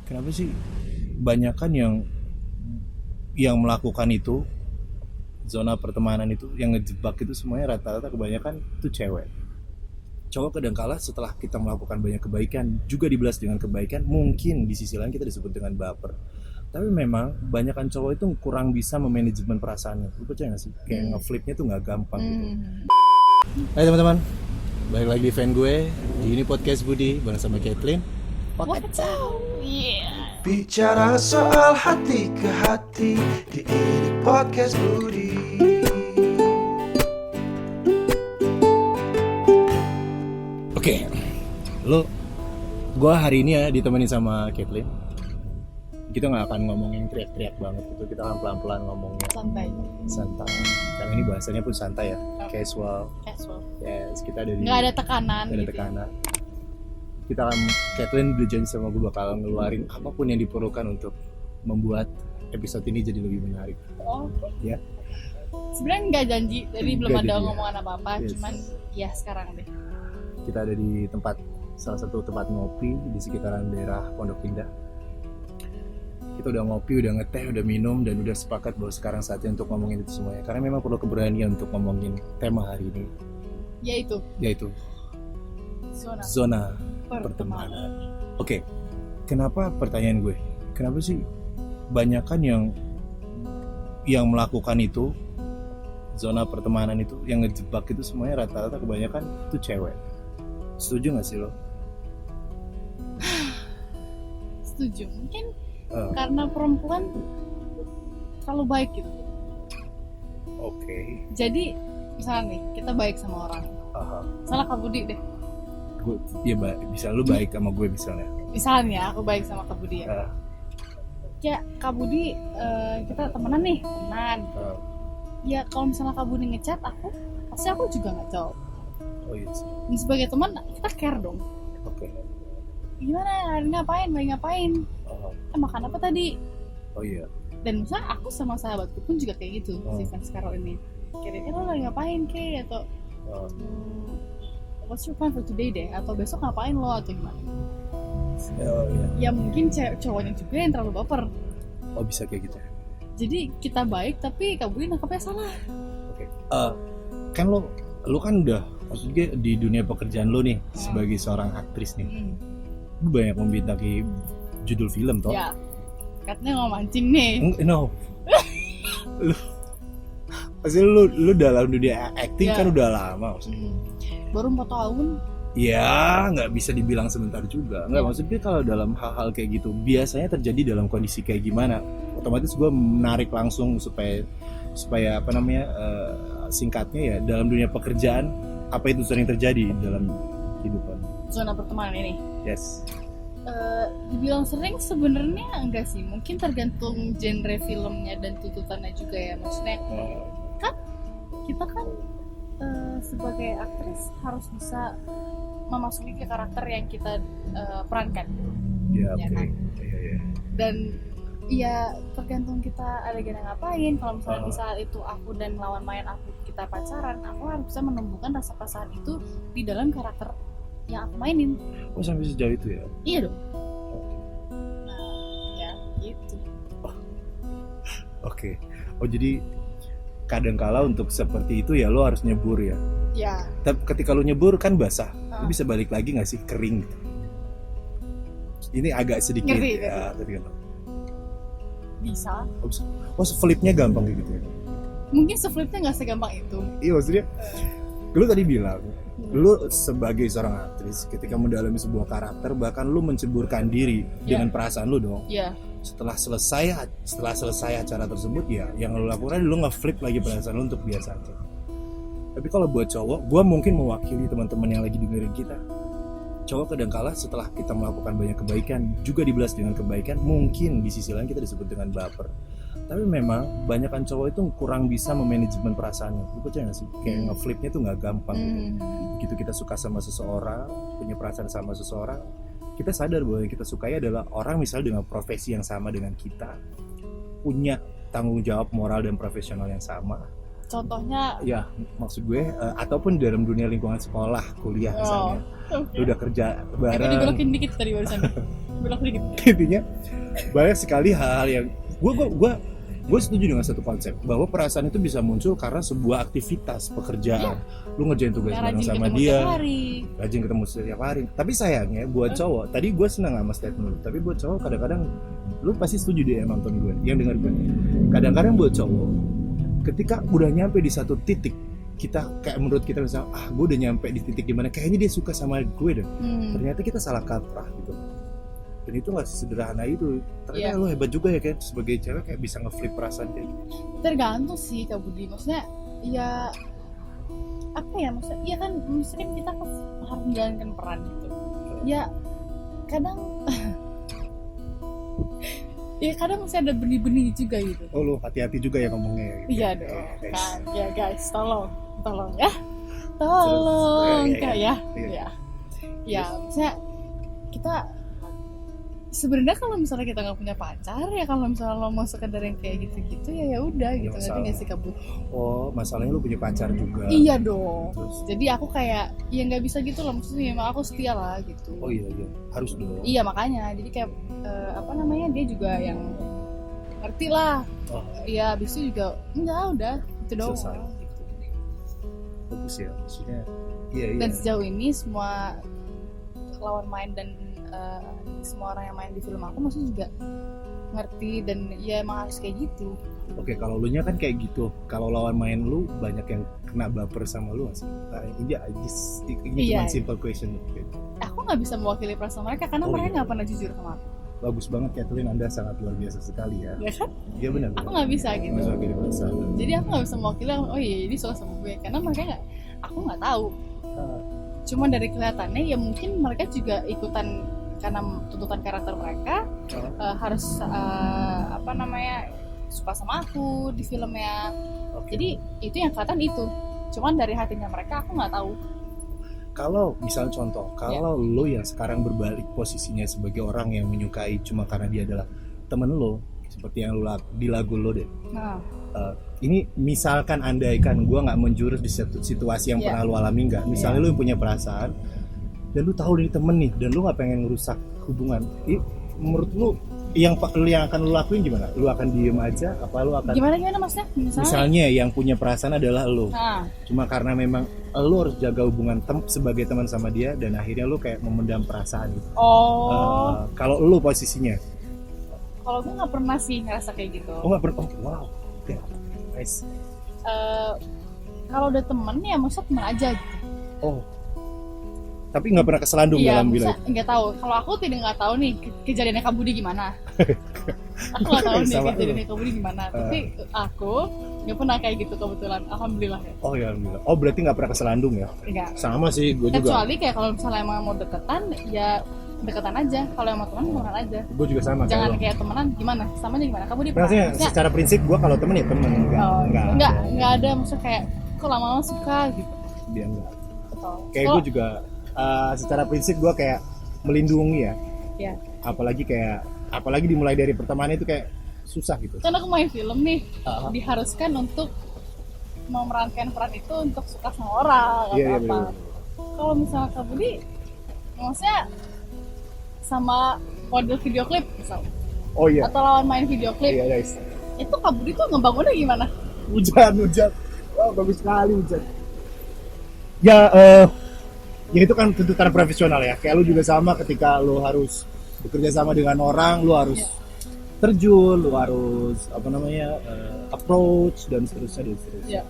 Kenapa sih banyakan yang melakukan itu, zona pertemanan itu, yang ngejebak itu semuanya rata-rata kebanyakan itu cewek. Cowok kadangkala setelah kita melakukan banyak kebaikan juga dibalas dengan kebaikan, mungkin di sisi lain kita disebut dengan baper. Tapi memang banyakan cowok itu kurang bisa memanajemen perasaannya. Lu percaya gak sih? Kayak ngeflipnya tuh gak gampang gitu. Hai teman-teman, balik lagi di fan gue. Di ini podcast Budi bareng sama Caitlin. What's up? Yeah. Bicara soal hati ke hati di ini podcast Budi. Oke, gue hari ini ya ditemenin sama Caitlin. Kita nggak akan ngomongin teriak-teriak banget gitu, kita akan pelan-pelan ngomongnya santai. Karena ini bahasanya pun santai ya, casual. Yes, kita ada di. Nggak ada tekanan. Nggak ada gitu. tekanan. Kita akan, Caitlin udah janji sama gue bakal ngeluarin apapun yang diperlukan untuk membuat episode ini jadi lebih menarik. Oke. Ya. Sebenarnya nggak janji, jadi belum Nggak ada janji ya. ngomongan apa-apa. Yes. Cuman ya sekarang deh. Kita ada di salah satu tempat ngopi di sekitaran daerah Pondok Indah. Kita udah ngopi, udah ngeteh, udah minum, dan udah sepakat bahwa sekarang saatnya untuk ngomongin itu semuanya. Karena memang perlu keberanian untuk ngomongin tema hari ini, yaitu zona pertemanan. Oke, kenapa pertanyaan gue? Kenapa sih banyakan yang melakukan itu, zona pertemanan itu, yang ngejebak itu semuanya rata-rata kebanyakan itu cewek. Setuju gak sih lo? Setuju. Mungkin karena perempuan terlalu baik gitu. Oke. Jadi misalnya nih kita baik sama orang. Salah Kak Budi deh. Gue ya bisa lu baik sama gue misalnya. Misalnya aku baik sama Kak Budi ya. Ya Kak Budi kita temenan nih, temenan. Ya kalau misalnya Kak Budi ngechat aku, pasti aku juga nggak jawab. Oh iya sih. Dan sebagai teman kita care dong. Oke. Gimana hari ini ngapain, lagi ngapain? Makan apa tadi? Oh iya. Dan misalnya aku sama sahabatku pun juga kayak gitu, si fans Carol ini. Kira-kira lo lagi ngapain Kay? Atau what's your plan for today deh? Atau besok ngapain lo? Atau gimana? Oh iya. Ya mungkin cowoknya juga yang terlalu baper. Oh bisa kayak gitu. Jadi kita baik tapi Kak Budi nangkapnya salah. Oke. Kan lo kan udah, maksudnya di dunia pekerjaan lo nih sebagai seorang aktris nih, lu banyak membintangi judul film toh? Ya, katanya mau mancing nih. No. Pasti lu dalam dunia acting kan udah lama maksudnya. Baru 4 tahun. Ya, nggak bisa dibilang sebentar juga. Nggak, maksudnya kalau dalam hal-hal kayak gitu biasanya terjadi dalam kondisi kayak gimana? Otomatis gue menarik langsung supaya apa namanya, singkatnya ya, dalam dunia pekerjaan apa itu sering terjadi dalam kehidupan? Zona pertemanan ini. Yes. Dibilang sering sebenarnya enggak sih, mungkin tergantung genre filmnya dan tuntutannya juga ya. Maksudnya kan kita kan sebagai aktris harus bisa memasuki ke karakter yang kita perankan. Ya, Ya oke. kan? Iya. Dan ya tergantung kita adegan ngapain. Kalau misalnya di saat itu aku dan lawan main aku kita pacaran, aku harus bisa menumbuhkan rasa perasaan itu di dalam karakter yang aku mainin. Oh sampai sejauh itu ya? Iya dong. Nah, ya gitu. Oke. Oh jadi kadangkala untuk seperti itu ya lo harus nyebur ya. Ya. Tapi ketika lo nyebur kan basah, lo bisa balik lagi nggak sih kering? Gitu. Ini agak sedikit Ngeri, ya. Tadi kan. Bisa. Oh flipnya gampang kayak gitu ya? Mungkin se-flipnya nggak segampang itu. Iya maksudnya, lu tadi bilang, lu sebagai seorang aktris ketika mendalami sebuah karakter bahkan lu menceburkan diri dengan perasaan lu dong. Iya. Setelah selesai acara tersebut ya, yang lu lakukan lu nge-flip lagi perasaan lu untuk biasa aja. Tapi kalau buat cowok, gua mungkin mewakili teman-teman yang lagi dengerin kita. Cowok kadangkala setelah kita melakukan banyak kebaikan juga dibalas dengan kebaikan, mungkin di sisi lain kita disebut dengan baper. Tapi memang banyakan cowok itu kurang bisa memanajemen perasaannya. Lu percaya gak sih? Kayak ngeflipnya tuh gak gampang gitu. Begitu kita suka sama seseorang, punya perasaan sama seseorang, kita sadar bahwa yang kita sukai adalah orang misalnya dengan profesi yang sama dengan kita, punya tanggung jawab moral dan profesional yang sama. Contohnya Ya maksud gue, ataupun dalam dunia lingkungan sekolah, kuliah misalnya, lu udah kerja itu bareng. dibelokin dikit tadi barusan. belok dikit. Intinya banyak sekali hal-hal yang gue setuju dengan satu konsep bahwa perasaan itu bisa muncul karena sebuah aktivitas pekerjaan. Lu ngerjain tugas Ya, bareng rajin sama ketemu dia, tiap hari. rajin ketemu setiap hari. Tapi sayangnya buat cowok, tadi gue senang sama statement lu, tapi buat cowok kadang-kadang lu pasti setuju deh yang nonton gue, yang denger gue. Kadang-kadang buat cowok, ketika udah nyampe di satu titik, kita kayak menurut kita misalnya, gue udah nyampe di titik dimana kayaknya dia suka sama gue deh. Ternyata kita salah kaprah gitu. Dan itu nggak sesederhana itu. Ternyata lo hebat juga ya kayak sebagai cewek kayak bisa ngeflip perasaan kayak gitu. Tergantung sih Kak Budi, maksudnya ya apa ya, maksudnya kan kita harus menjalankan peran gitu ya, kadang ya kadang masih ada benih-benih juga gitu. Oh lo hati-hati juga ya ngomongnya ya, gitu. Iya dong Guys. kan ya guys, tolong ya, tolong Terus, Kak iya. ya maksudnya kita sebenarnya kalau misalnya kita nggak punya pacar ya, kalau misalnya lo mau sekedar yang kayak gitu-gitu ya udah gitu, ngerti nggak sih Kak Budi? Oh masalahnya lo punya pacar juga. Iya dong. Terus? Jadi aku kayak ya nggak bisa gitu loh, maksudnya emang aku setia lah gitu. Oh iya harus dong. Iya makanya jadi kayak apa namanya, dia juga yang ngerti lah. Oh. Iya habis itu juga enggak, udah itu doang. Selesai. Bagus ya maksudnya. Iya. Dan sejauh ini semua lawan main dan semua orang yang main di film aku maksudnya juga ngerti dan ya emang harus kayak gitu. Oke, kalau lu nya kan kayak gitu. Kalau lawan main lu banyak yang kena baper sama lu nggak sih? Nah, ini cuma simple question. Aku nggak bisa mewakili perasaan mereka karena mereka nggak pernah jujur sama aku. Bagus banget Kathleen, Anda sangat luar biasa sekali ya. Ya kan? Iya benar. Aku nggak bisa gitu. Mewakili perasaan. Jadi aku nggak bisa mewakili, oh iya ini suka sama gue, karena mereka aku nggak tahu. Cuman dari kelihatannya ya mungkin mereka juga ikutan karena tuntutan karakter mereka harus apa namanya suka sama aku di filmnya. Jadi itu yang kelihatan itu. Cuman dari hatinya mereka aku nggak tahu. Kalau misalnya contoh, kalau lo yang sekarang berbalik posisinya sebagai orang yang menyukai cuma karena dia adalah temen lo, seperti yang lo di lagu lo deh. Nah, ini misalkan andaikan gue nggak menjurus di situasi yang pernah lo alami nggak, misalnya lo yang punya perasaan dan lu tahu ini temen nih dan lu nggak pengen ngerusak hubungan, menurut lu yang akan lu lakuin gimana? Lu akan diem aja apa lu akan gimana maksudnya? Misalnya yang punya perasaan adalah lu, cuma karena memang lu harus jaga hubungan sebagai teman sama dia dan akhirnya lu kayak memendam perasaan gitu. Kalau lu posisinya? Kalau gue nggak pernah sih ngerasa kayak gitu. Oh nggak pernah? Oh wow, yeah. Nice. Kalau udah temen ya maksudnya temen aja gitu. Oh. Tapi nggak pernah keselandung dalam bilang. Iya, nggak tahu. Kalau aku nggak tahu nih kejadiannya Kak Budi gimana. Aku nggak tahu nih kejadiannya Kak Budi gimana. Tapi aku nggak pernah kayak gitu kebetulan. Alhamdulillah ya. Oh ya alhamdulillah. Oh berarti nggak pernah keselandung ya? Enggak. Sama sih, gue juga. Kecuali kayak kalau misalnya emang mau deketan, ya deketan aja. Kalau emang temenan aja. Gue juga sama. Jangan kayak temenan gimana? Samanya gimana? Kak Budi pernah? Maksudnya secara prinsip gue kalau temen ya temen. Enggak ada maksudnya kayak kok lama-lama suka gitu. Dia enggak. Betul. Kayak gue juga secara prinsip gue kayak melindungi ya. Iya. Apalagi dimulai dari pertemanan itu kayak susah gitu. Kan aku main film nih, diharuskan untuk memerankan peran itu untuk suka sama orang atau apa. Kalau misalnya Kak Budi, maksudnya sama model video klip misalnya. Oh iya. Atau lawan main video klip. Iya guys. Itu Kak Budi tuh ngebangunnya gimana? Hujan. Oh bagus sekali hujan. Ya itu kan tuntutan profesional ya. Kayak lu juga sama ketika lu harus bekerja sama dengan orang, lu harus terjun, lu harus approach dan seterusnya. Iya.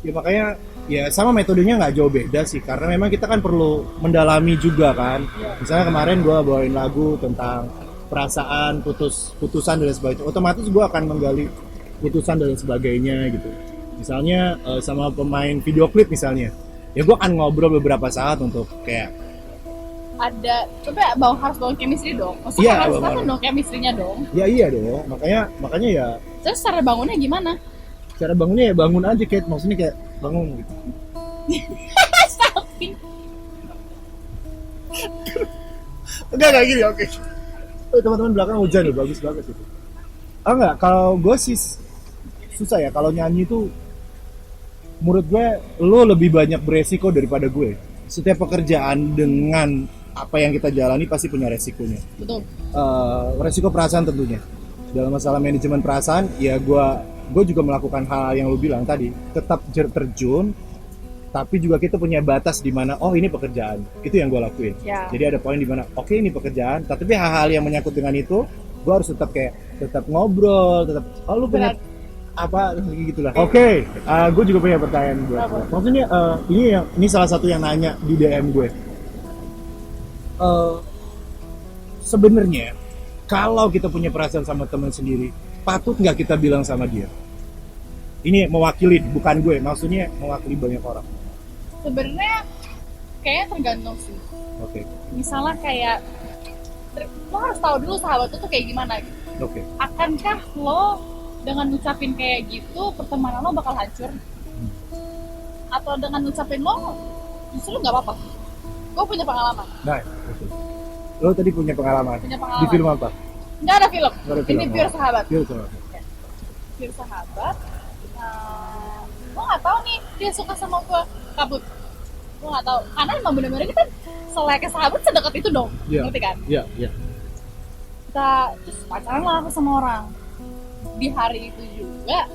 Ya makanya ya sama metodenya nggak jauh beda sih, karena memang kita kan perlu mendalami juga kan. Misalnya kemarin gue bawain lagu tentang perasaan, putusan dan sebagainya, otomatis gue akan menggali putusan dan sebagainya gitu. Misalnya sama pemain video klip misalnya, ya gue akan ngobrol beberapa saat untuk kayak ada, tapi harus bangun chemistry dong. Maksudnya harus kan dong chemistry-nya dong. Ya iya dong, makanya ya. Terus cara bangunnya gimana? Cara bangunnya ya bangun aja Kate, maksudnya kayak bangun gitu. Stalking. Enggak kayak gini, oke. Teman-teman belakang hujan loh, bagus banget itu. Enggak, kalau gue sih susah ya, kalau nyanyi tuh menurut gue lo lebih banyak beresiko daripada gue. Setiap pekerjaan dengan apa yang kita jalani pasti punya resikonya. Betul. Resiko perasaan tentunya. Dalam masalah manajemen perasaan, ya gue juga melakukan hal yang lu bilang tadi, tetap terjun, tapi juga kita punya batas di mana oh ini pekerjaan, itu yang gue lakuin. Ya. Jadi ada poin di mana oke, ini pekerjaan, tapi hal-hal yang menyangkut dengan itu, gue harus tetap ngobrol, tetap oh lu punya apa gitulah. Oke, gue juga punya pertanyaan buat lo. Maksudnya ini salah satu yang nanya di DM gue. Sebenarnya kalau kita punya perasaan sama teman sendiri, patut nggak kita bilang sama dia? Ini mewakili, bukan gue, maksudnya mewakili banyak orang. Sebenarnya kayaknya tergantung sih. Oke. Misalnya kayak lo harus tahu dulu sahabat lo tuh kayak gimana gitu. Oke. Akankah lo dengan ngucapin kayak gitu pertemanan lo bakal hancur? Atau dengan ngucapin lo justru nggak apa-apa? Gue punya pengalaman. Nah, betul. Lo tadi punya pengalaman. Di film apa? Nggak ada film. Nggak ada film. Ini pure sahabat. Pure sahabat. Pure sahabat. Gue nggak tahu nih dia suka sama gue, kabut. Gue nggak tahu karena emang bener-bener kita selayaknya sahabat sedekat itu dong. Iya. Ngerti kan? Iya, iya. Kita terus pacaran lah aku sama orang. Di hari itu juga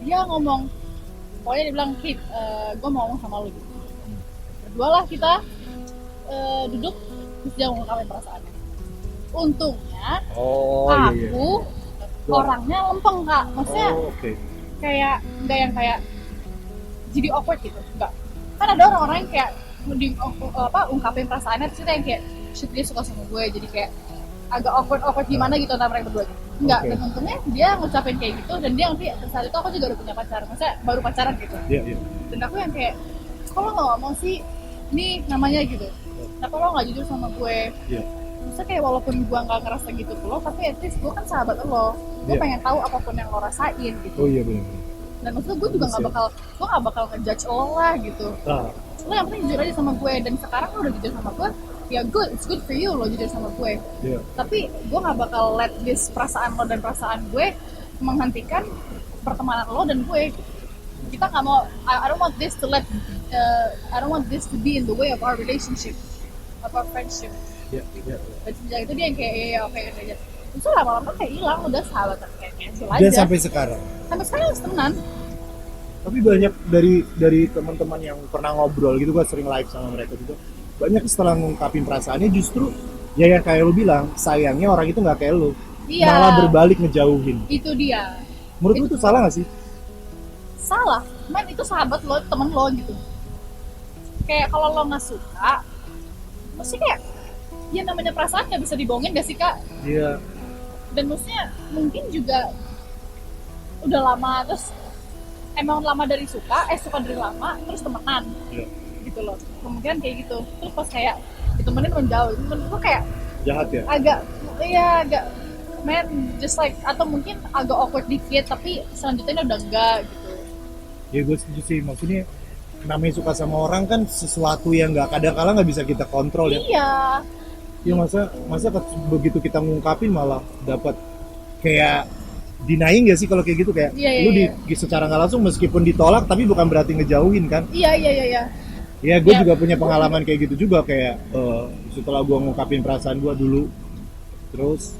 dia ngomong, pokoknya dia bilang Kit, gue mau ngomong sama lu gitu. Berdua lah kita duduk terus dia ngungkapin perasaannya. Untungnya aku orangnya lempeng kak, maksudnya kayak nggak yang kayak jadi awkward gitu, enggak. Kan ada orang-orang yang kayak ungkapin perasaannya terus yang kayak shit dia suka sama gue, jadi kayak agak awkward gimana gitu antara mereka berdua. Enggak, dan untungnya dia ngucapin kayak gitu dan dia nanti saat itu aku juga udah punya pacar, maksudnya baru pacaran gitu. Dan aku yang kayak kok lo nggak ngomong sih, ini namanya gitu, kenapa lo nggak jujur sama gue? Maksudnya kayak walaupun gue nggak ngerasa gitu ke lo, tapi at least gue kan sahabat lo, gue pengen tahu apapun yang lo rasain gitu. Oh iya benar. Dan maksudnya gue juga gue nggak bakal ngejudge lo lah gitu. Lo yang penting jujur aja sama gue, dan sekarang lo udah jujur sama gue, ya good, it's good for you lo jujur sama gue. Tapi gue nggak bakal let this perasaan lo dan perasaan gue menghentikan pertemanan lo dan gue. Kita nggak mau, I don't want this to be in the way of our relationship, of our friendship. Dan sejak itu dia yang kayak oke aja. Terus lama-lama kayak hilang, udah sahabatan kayak cancel aja. Dan sampai sekarang Masih temenan. Tapi banyak dari teman-teman yang pernah ngobrol gitu, gue sering live sama mereka juga, banyak setelah ngungkapin perasaannya justru ya yang kayak lu bilang, sayangnya orang itu nggak kayak lu, malah berbalik ngejauhin. Itu dia. Menurut lu itu salah nggak sih? Salah, man itu sahabat lo, temen lo gitu. Kayak kalau lo nggak suka, mesti kayak ya namanya perasaan nggak bisa dibohongin gak sih kak? Iya. Dan maksudnya mungkin juga udah lama, terus emang lama dari suka dari lama terus temenan gitu loh, kemungkinan kayak gitu. Terus pas kayak ditemenin menjauh, menurut gue kayak jahat ya, agak man just like, atau mungkin agak awkward dikit tapi selanjutnya udah enggak gitu. Ya gue setuju sih, maksudnya namanya suka sama orang kan sesuatu yang nggak kadang-kala nggak bisa kita kontrol ya. Ya masa begitu kita ngungkapin malah dapat kayak denying gak sih kalau kayak gitu, kayak lu secara nggak langsung meskipun ditolak tapi bukan berarti ngejauhin kan? Iya. Ya gue juga punya pengalaman kayak gitu juga, kayak setelah gue ngungkapin perasaan gue dulu, terus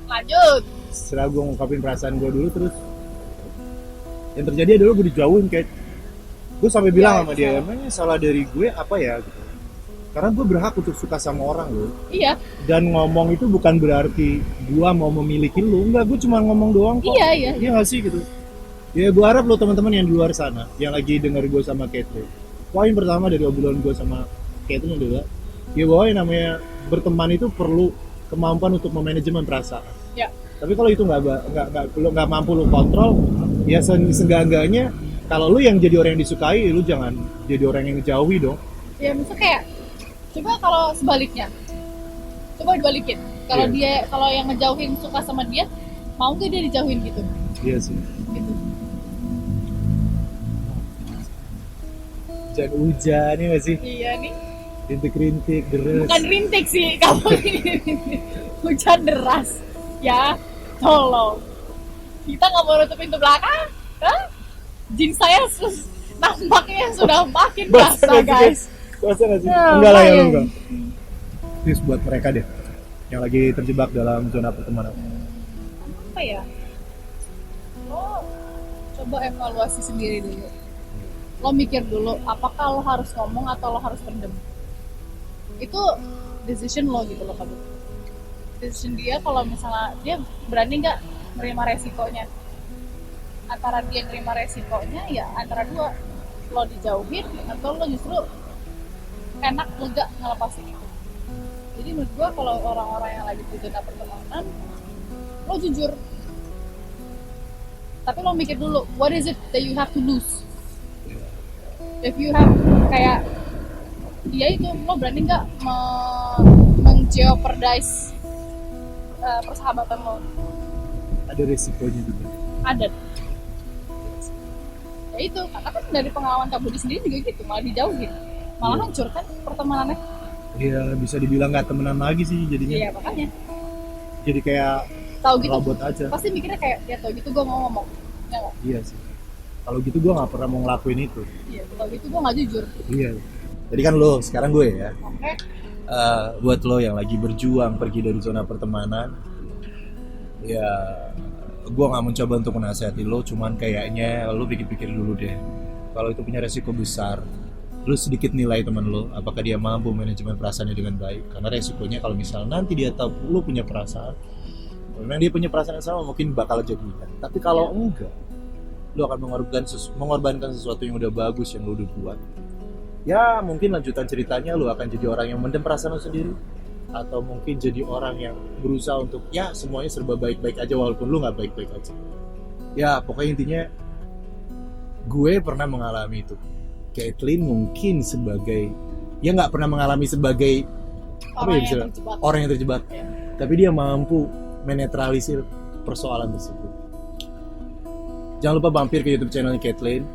lanjut setelah gue ngungkapin perasaan gue dulu, terus yang terjadi adalah gue dijauhin, kayak gue sampai bilang sama dia, emangnya salah dari gue apa ya gitu. Karena gue berhak untuk suka sama orang loh. Iya. Dan ngomong itu bukan berarti gue mau memiliki lu, enggak, gue cuma ngomong doang kok. Iya nggak sih gitu. Ya gue harap lo teman-teman yang di luar sana yang lagi denger gue sama Catherine, poin pertama dari obrolan gue sama Catherine adalah ya bahwa yang namanya berteman itu perlu kemampuan untuk memanajemen perasaan. Ya. Tapi kalau itu nggak mampu lu kontrol, ya seenggak-enggaknya kalau lu yang jadi orang yang disukai, lu jangan jadi orang yang ngejauhi dong. Ya misalnya kayak coba kalau sebaliknya, coba dibalikin. Kalau dia, kalau yang ngejauhin suka sama dia, mau nggak dia dijauhin gitu? Iya sih. Gitu. Hujan ya nggak sih? Iya nih. Rintik-rintik deras. Bukan rintik sih, kamu ini hujan deras. Ya, tolong. Kita nggak mau nutup pintu belakang? Hah? Jin saya nampaknya sudah makin basah guys. Masa nggak sih? Ya, Enggak lah ya, lumayan. enggak. Tips buat mereka deh yang lagi terjebak dalam zona pertemanan. Apa ya, lo coba evaluasi sendiri dulu, lo mikir dulu apakah lo harus ngomong atau lo harus pendem. Itu decision lo gitu loh, kabut decision dia. Kalau misalnya dia berani nggak menerima resikonya, antara dia nerima resikonya ya antara dua, lo dijauhin atau lo justru enak lega ngelepasin itu. Jadi menurut gua kalau orang-orang yang lagi di zona pertemanan, lo jujur, tapi lo mikir dulu what is it that you have to lose. If you have kayak dia itu, lo berani nggak menjeopardize persahabatan lo. Ada resikonya juga. Ada ya itu, karena kan dari pengalaman Kak Budi sendiri juga gitu, malah dijauhin, malah hancur kan pertemanannya. Iya, bisa dibilang nggak temenan lagi sih jadinya. Iya makanya Jadi kayak tahu gitu robot aja. pasti mikirnya kayak ya tahu gitu gue mau ngomong ya nggak? Iya sih. Kalau gitu gue nggak pernah mau ngelakuin itu. Iya tahu gitu gue nggak jujur. Iya. Jadi kan lo, sekarang gue ya. Oke. Buat lo yang lagi berjuang pergi dari zona pertemanan, ya gue nggak mencoba untuk menasihati lo, cuman kayaknya lo pikir-pikir dulu deh. Kalau itu punya resiko besar, lo sedikit nilai teman lo, apakah dia mampu manajemen perasaannya dengan baik. Karena resikonya kalau misalnya nanti dia tahu lo punya perasaan, memang dia punya perasaan yang sama, mungkin bakal jadikan. Tapi kalau enggak, lo akan mengorbankan sesuatu yang udah bagus yang lo udah buat. Ya mungkin lanjutan ceritanya lo akan jadi orang yang mendem perasaan lo sendiri, atau mungkin jadi orang yang berusaha untuk ya semuanya serba baik-baik aja walaupun lo nggak baik-baik aja. Ya pokoknya intinya gue pernah mengalami itu. Caitlyn mungkin sebagai, ya nggak pernah mengalami sebagai Orang bisa, yang terjebak. orang yang terjebak, Ya. tapi dia mampu menetralisir persoalan tersebut. Jangan lupa mampir ke YouTube channelnya Caitlyn.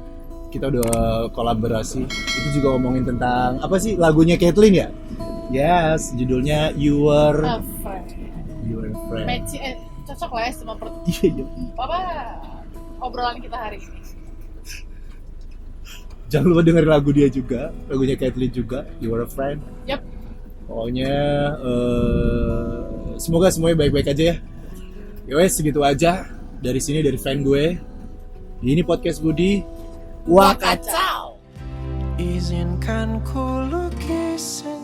Kita udah kolaborasi. Itu juga ngomongin tentang apa sih lagunya Caitlyn ya? Yes, judulnya Your Friend. Friend. Cocok lah ya sama Iya. apa obrolan kita hari ini. Jangan lupa dengerin lagu dia juga, lagunya Caitlyn juga, Your Friend. Yap. Pokoknya semoga semuanya baik-baik aja ya. Yowes, segitu aja dari sini, dari fan gue. Ini podcast Budi. Wah kacau. Izinkan ku lukisin